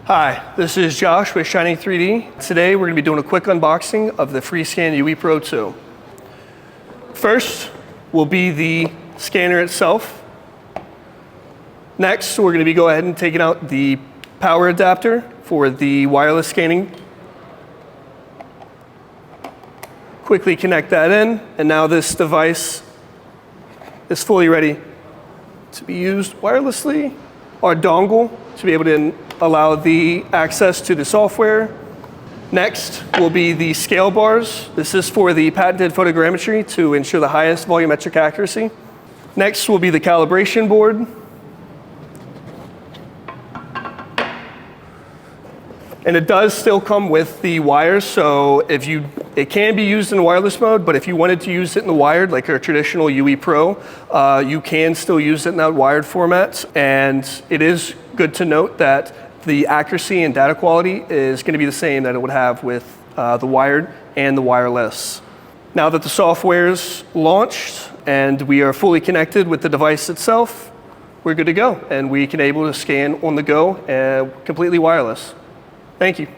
Hi, this is Josh with Shining 3D. Today we're going to be doing a quick unboxing of the FreeScan UE Pro2. First will be the scanner itself. Next, we're going to be go ahead and taking out the power adapter for the wireless scanning. Quickly connect that in, and now this device is fully ready to be used wirelessly. Our dongle to be able to allow the access to the software. Next will be the scale bars. This is for the patented photogrammetry to ensure the highest volumetric accuracy. Next will be the calibration board. And it does still come with the wires, so it can be used in wireless mode, but if you wanted to use it in the wired, like our traditional UE Pro, you can still use it in that wired format. And it is good to note that the accuracy and data quality is going to be the same that it would have with the wired and the wireless. Now that the software is launched and we are fully connected with the device itself, we're good to go, and we can able to scan on the go, completely wireless. Thank you.